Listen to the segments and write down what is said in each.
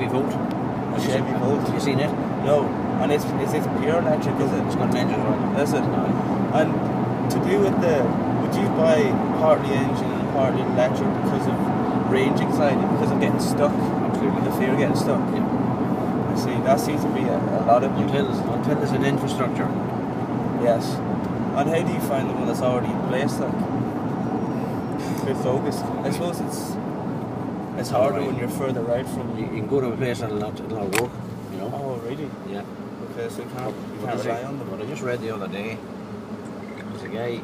Chevy Volt. A Chevy Volt. Have you seen it? No. And it's pure electric, is it? It's got an engine running. Is it? Aye. And to do with would you buy partly engine and partly electric because of range anxiety, because of getting stuck? Absolutely. The fear of getting stuck? Yeah. I see, that seems to be a lot of people. Until there's an infrastructure. Yes. And how do you find the one that's already in place, like? A bit focused. I suppose it's harder when you're further out from... You can go to a place and it'll not work, you know? Oh, really? Yeah. Okay, so you can't rely on them. What I just read the other day, there's a guy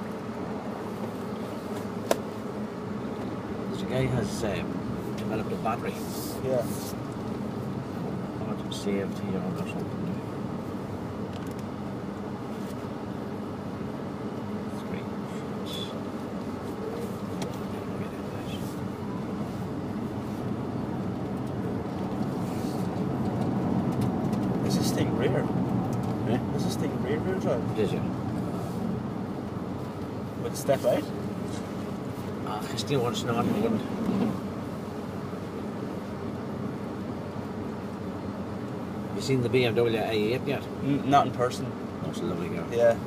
has developed a battery. Yeah. Not saved here or something. Is this thing rear? Eh? Is this thing rear drive? It is, yeah. Would it step out? I still want to snort in the wind. Have you seen the BMW i8 yet? Not in person. That's a lovely car. Yeah.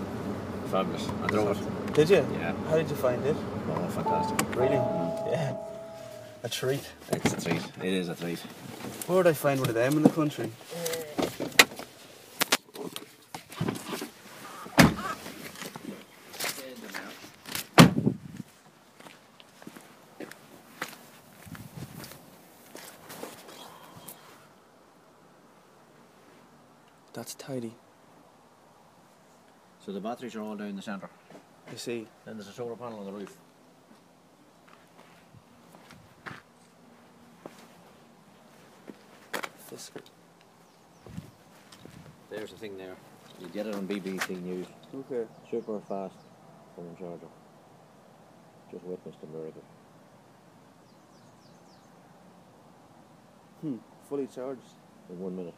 Fabulous. I drove it. Did you? Yeah. How did you find it? Oh, fantastic. Really? Yeah. A treat. It's a treat. It is a treat. Where would I find one of them in the country? That's tidy. So the batteries are all down the centre. You see. Then there's a solar panel on the roof. Fisker. There's the thing there. You get it on BBC News. Okay. Super fast phone charger. Just witnessed a miracle. Fully charged. In 1 minute.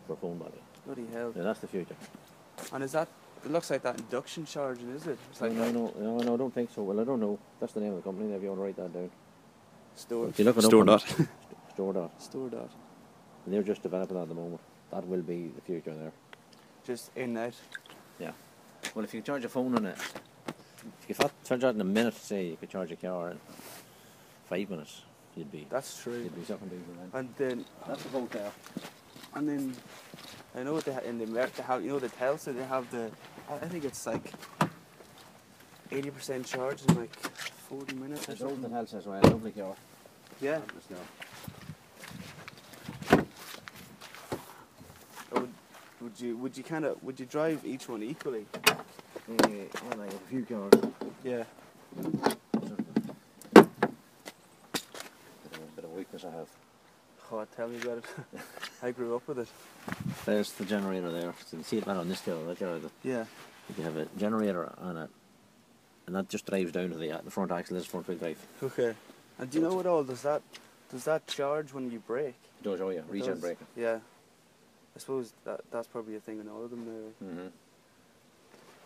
For a phone battery. Bloody hell. Yeah, that's the future. And is that, it looks like that induction charging, is it? It's like No, I don't think so. Well, I don't know. That's the name of the company, if you want to write that down. Store. If you look it Store up dot. Store dot. Store dot. And they're just developing that at the moment. That will be the future there. Just in out. Yeah. Well, if you charge a phone on it, if you charge that in a minute, say, you could charge a car in 5 minutes, That's true. you'd be sucking people in. And then That's the Volt there. And then I know what they in the America they have, you know, the Tesla, they have the, I think it's like 80% charge in like 40 minutes or It's old something. and Tesla as well. Lovely car. Yeah. Would you drive each one equally? Yeah, like a few cars. Yeah. Bit of weakness I have. Oh, tell me about it. I grew up with it. There's the generator there. So you can see it man on this hill. Yeah. You have a generator on it, and that just drives down to the front axle. This front wheel drive. Okay. And do you know what all does that charge when you brake? It does, oh yeah, regen braking. Yeah. I suppose that's probably a thing in all of them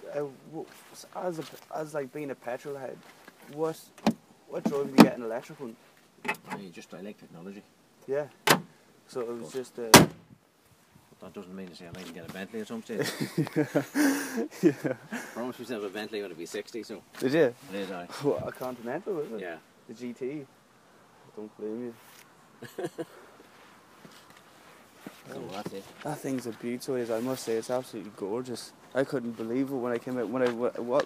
now. As like being a petrol head, what drove you to get an electric one? I like technology. Yeah. So it was just. That doesn't mean to say I might get a Bentley at some stage. Yeah. Promise myself a Bentley when I be 60, so. Did you? It is, aye. What, a Continental, is it? Yeah. The GT. Don't blame you. So that's it. That thing's a beauty, so it is. I must say, it's absolutely gorgeous. I couldn't believe it when I came out. When I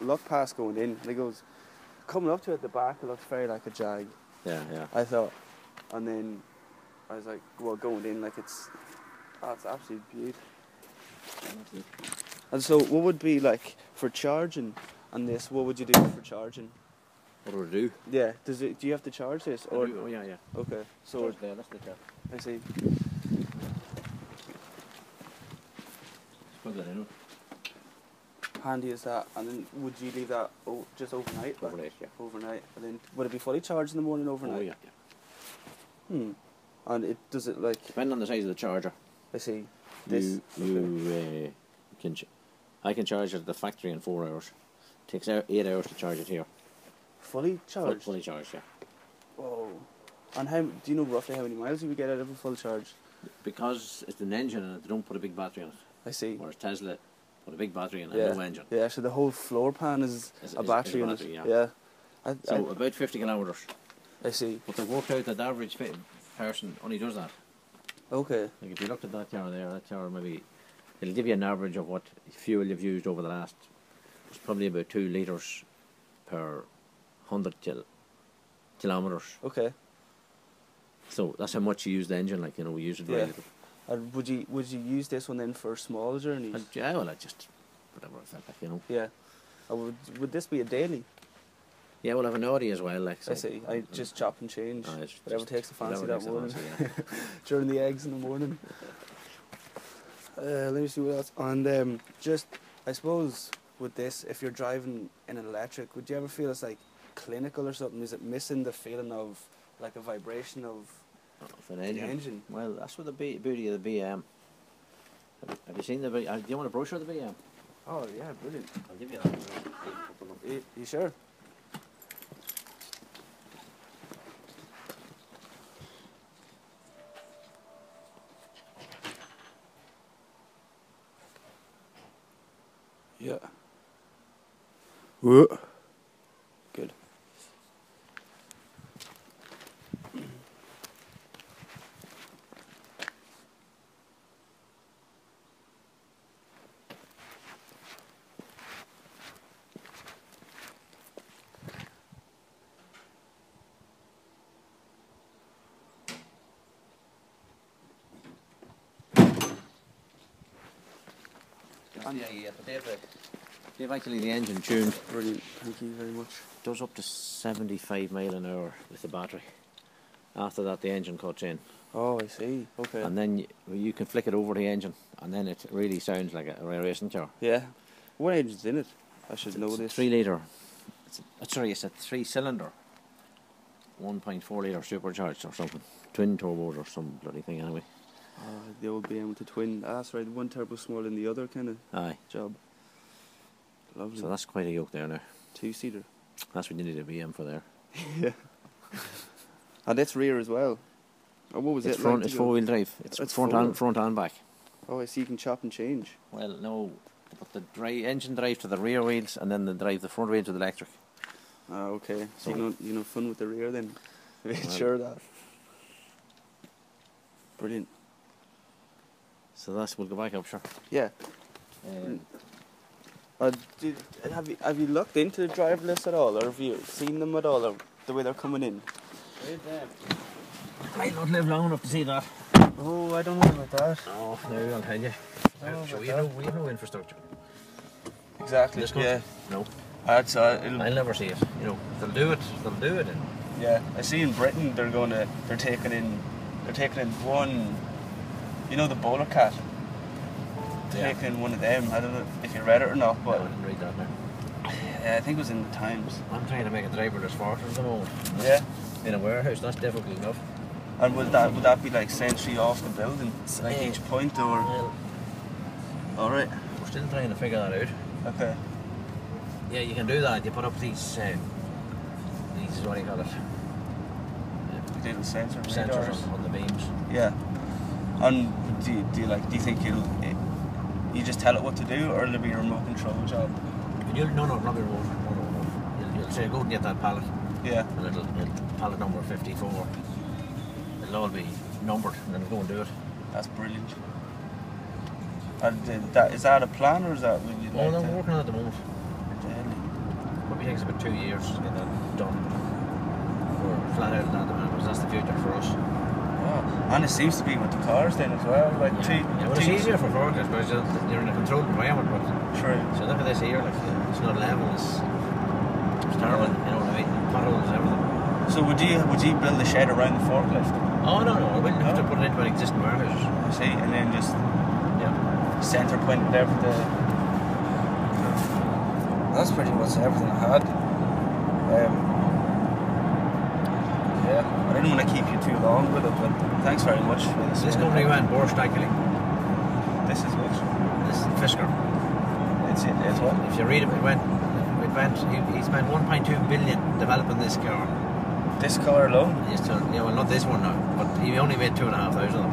looked past going in, and it goes, coming up to it at the back, it looks very like a Jag. Yeah, yeah. I thought, and then I was like, well, going in, like it's absolute beauty. And so, what would be like for charging on this? What would you do for charging? What do I do? Yeah, do you have to charge this? I do, oh yeah, yeah. Okay, so There, that's the car. I see. Plug that in. Handy as that, and then would you leave that just overnight? Overnight, yeah. Overnight, and then would it be fully charged in the morning overnight? Oh yeah, yeah. And does it like? Depending on the size of the charger. I see. I can charge it at the factory in 4 hours. Takes 8 hours to charge it here. Fully charged? Fully charged, yeah. Whoa. And how do you know roughly how many miles you would get out of a full charge? Because it's an engine and they don't put a big battery on it. I see. Whereas Tesla put a big battery and a no engine. Yeah, so the whole floor pan is a battery in it. Yeah. So about 50 kilometres. I see. But they've worked out that the average person only does that. Okay. Like if you looked at that car there, that car maybe, it'll give you an average of what fuel you've used over the last, it's probably about 2 litres per 100 kilometres. Okay. So that's how much you use the engine, like, you know, we use it very little. And would you use this one then for small journeys? Yeah, well, I just, whatever I felt like, you know. Yeah. Would this be a daily? Yeah, we'll have an Audi as well, like. So. I see. I just chop and change. Whatever takes the fancy that morning. Yeah. During the eggs in the morning. Let me see what else. And just, I suppose, with this, if you're driving in an electric, would you ever feel it's like clinical or something? Is it missing the feeling of like a vibration of an engine? The engine? Well, that's what the beauty of the BM. Have you seen the? Do you want a brochure of the BM? Oh yeah, brilliant. I'll give you that. You sure? Yeah. Whoa. Good. They've actually the engine tuned. Brilliant, thank you very much. Does up to 75 mile an hour with the battery. After that, the engine cuts in. Oh, I see. Okay. And then you can flick it over the engine, and then it really sounds like a racing car. Yeah. What engine's in it? I should know this. 3 litre. It's a 3-cylinder. 1.4 litre supercharged or something. Twin turbos or some bloody thing anyway. The old BM with the twin. That's right, one turbo smaller than the other kind of job. Lovely. So that's quite a yoke there now. 2-seater. That's what you need a BM for there. Yeah. And it's rear as well. Oh, what was it? Front. It's 4-wheel drive. It's front and back. Oh, I see. You can chop and change. Well, no, but the engine drives to the rear wheels, and then the front wheels to the electric. Ah, okay. So you know fun with the rear then. Well, sure that. Brilliant. So we'll go back up, sure. Yeah. Have you looked into the driverless at all, or have you seen them at all, or the way they're coming in? Might not live long enough to see that. Oh, I don't know about that. Oh, no, I'll tell you. We have no infrastructure. Exactly. Yeah. No. I'll never see it. You know, they'll do it. And yeah, I see in Britain they're taking in one. You know the bowler cat. Taking one of them. I don't know if you read it or not, but no, I didn't read that now. I think it was in the Times. I'm trying to make a driverless force at the moment. Yeah. In a warehouse, that's difficult enough. And would that be like sentry off the building, like each point, or? Well, all right. We're still trying to figure that out. Okay. Yeah, you can do that. You put up these what do you call it? Little sensors on the beams. Yeah. And do you think you just tell it what to do, or will it be a remote control job? No, not be remote. No. You'll say go and get that pallet. Yeah. And it'll pallet number 54. It'll all be numbered, and then go and do it. That's brilliant. And is that a plan, or is that? Well, I'm working on it at the moment. Probably takes about 2 years to get that done. We're flat out of that at the moment, because that's the future for us. Oh, and it seems to be with the cars then as well. Like well, it's easier for forklifts because you're in a controlled environment. But true. So look at this here, like it's not level. It's terrible. You know what I mean? Potholes, everything. So would you build a shed around the forklift? Oh no, I wouldn't have to put it into an existing warehouse. I see, and then just centre point there for the. That's pretty much everything I had. I didn't want to keep you too long with it, but thanks very much for this. This company went burst actually. This is which? This is Fisker. It's what? If you read it, he spent 1.2 billion developing this car. This car alone? Yes, yeah, well, not this one now, but he only made 2,500 of them,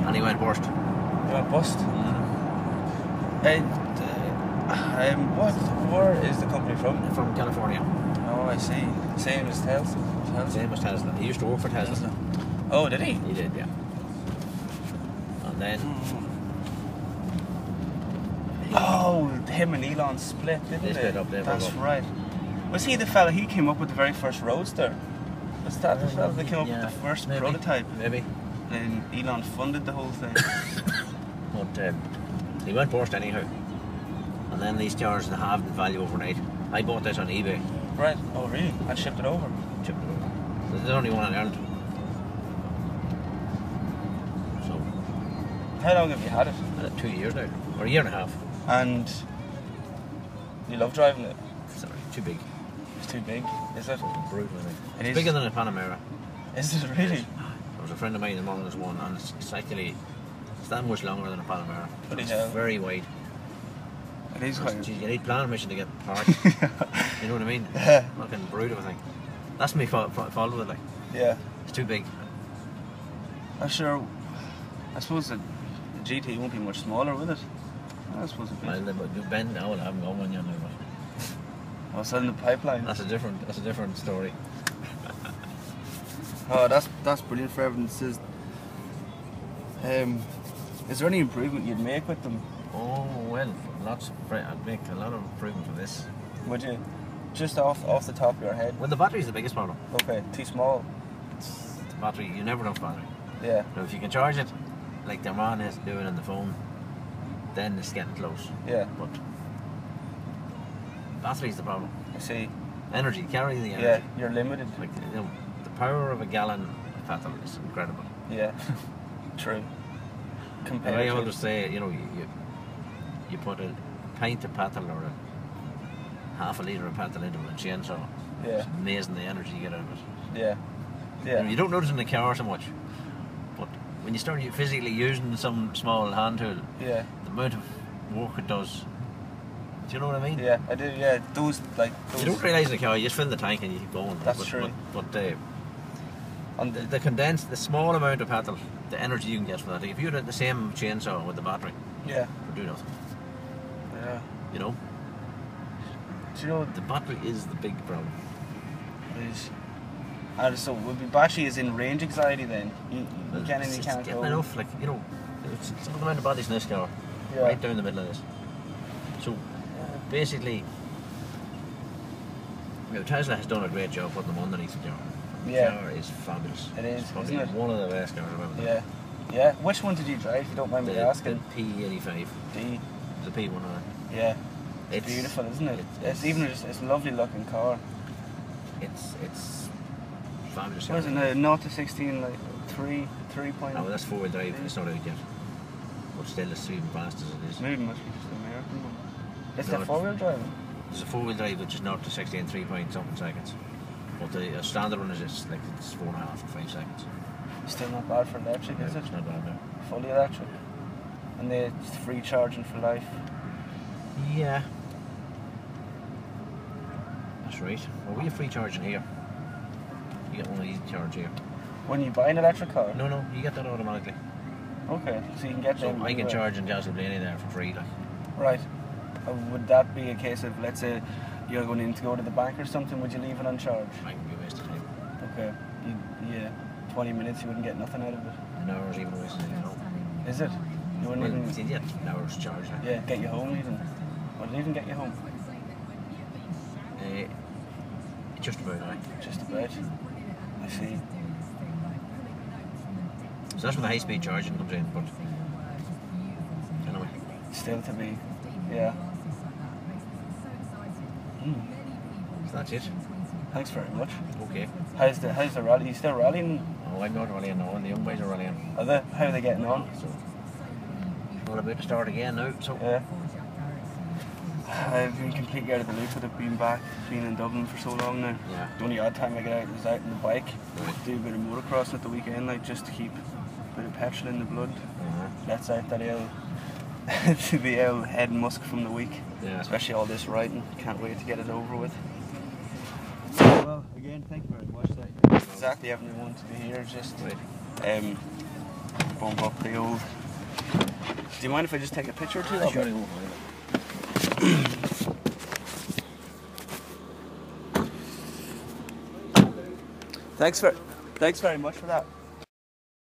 and he went worst. You went bust? Mm-hmm. Where is the company from? From California. Oh, I see. Same as Tesla? Same as Tesla. He used to work for Tesla. Oh, did he? He did, yeah. And then... Oh, him and Elon split, didn't they? They split up, That's right. Was he the fella, he came up with the very first Roadster? Was that the fella that came up with the first prototype? Maybe. And Elon funded the whole thing. But he went worst anyhow. And then these cars halved in value overnight. I bought this on eBay. Right. Oh, really? And shipped it over? Shipped it over. There's only one in Ireland. So. How long have you had it? I've had it 2 years now. Or a year and a half. And you love driving it? Sorry, too big. It's too big, is it? Brutal, I think. It's bigger than a Panamera. Is it really? There was a friend of mine in one of those one, and it's actually that much longer than a Panamera. It's very wide. It is wide. You need planning permission to get parked. You know what I mean? Yeah. Fucking brutal, I think. That's me fault with it, like. Yeah. It's too big. I'm sure. I suppose the GT won't be much smaller, will it? I suppose it Well, Ben, I haven't got one yet now, but. Oh, it's in the pipeline. That's a different story. Oh, that's brilliant for everyone. Is there any improvement you'd make with them? Oh well, I'd make a lot of improvement for this. Would you? Just off the top of your head? Well, the battery's the biggest problem. Okay, too small. The battery, you never enough battery. Yeah. Now, if you can charge it, like their man is doing on the phone, then it's getting close. Yeah. But battery's the problem. I see. Energy, carry the energy. Yeah, you're limited. Like, the power of a gallon of petrol is incredible. Yeah. True. And I always say, you put a pint of petrol or half a litre of petrol into a chainsaw. Yeah. It's amazing the energy you get out of it. Yeah. Yeah. You don't notice in the car so much, but when you start physically using some small hand tool, yeah, the amount of work it does. Do you know what I mean? Yeah, I do. Yeah, those. You don't realise in the car. You just fill the tank and you keep going. That's true. But the condensed, the small amount of petrol, the energy you can get from that. If you had the same chainsaw with the battery, yeah, it would do nothing. Yeah. You know. Do you know the battery is the big problem? It is. And so, would be battery is in range anxiety then? You can't go enough. Like it's the amount of batteries in this car, right down the middle of this. So basically, Tesla has done a great job putting them underneath the car. The car is fabulous. It is, it's probably isn't it? One of the best cars I've ever done. Yeah. Yeah. Which one did you drive, if you don't mind me asking? The P85. The P100. Yeah. It's beautiful, isn't it? It's a lovely looking car. It's fabulous. What is it now? 0 to 16, like 3 point. Oh, that's 4-wheel drive. It's not out yet. But still, it's even fast as it is. Maybe it must be just an American one. It's the 4-wheel drive. There's a 4-wheel drive which is 0 to 60 in 3 point something seconds. But the standard one is it's 4.5 or 5 seconds. Still not bad for electric, is it? It's not bad now. Fully electric. And it's free charging for life. Yeah. That's right. Well, we have free charging here. You get one of these charge here. When you buy an electric car? No, you get that automatically. Okay, so you can get them. So I can charge in Castleblaney there for free, like. Right. Would that be a case of, let's say, you're going to go to the bank or something, would you leave it on charge? I can be a waste of time. Okay. 20 minutes, you wouldn't get nothing out of it. An hour's even a waste of time, you know. Is it? You wouldn't even... You get an hour's charge, like. Yeah, get you home even. Would it even get you home? Just about, aye. Just about. I see. So that's where the high-speed charging comes in, but anyway. Still to be, yeah. So that's it. Thanks very much. Okay. How's the rally? Are you still rallying? Oh, I'm not rallying now. The young boys are rallying. Are they? How are they getting on? So, we're about to start again now. So. Yeah. I've been completely out of the loop with it, being in Dublin for so long now. Yeah. The only odd time I get out is out on the bike. Right. Do a bit of motocrossing at the weekend, like just to keep a bit of petrol in the blood. Lets out that the old head musk from the week. Yeah. Especially all this riding. Can't wait to get it over with. Well, Well, again, thank you very much. Exactly, having you want to be here, just bump up the old. Do you mind if I just take a picture or two? Sure, I won't mind. Thanks very much for that.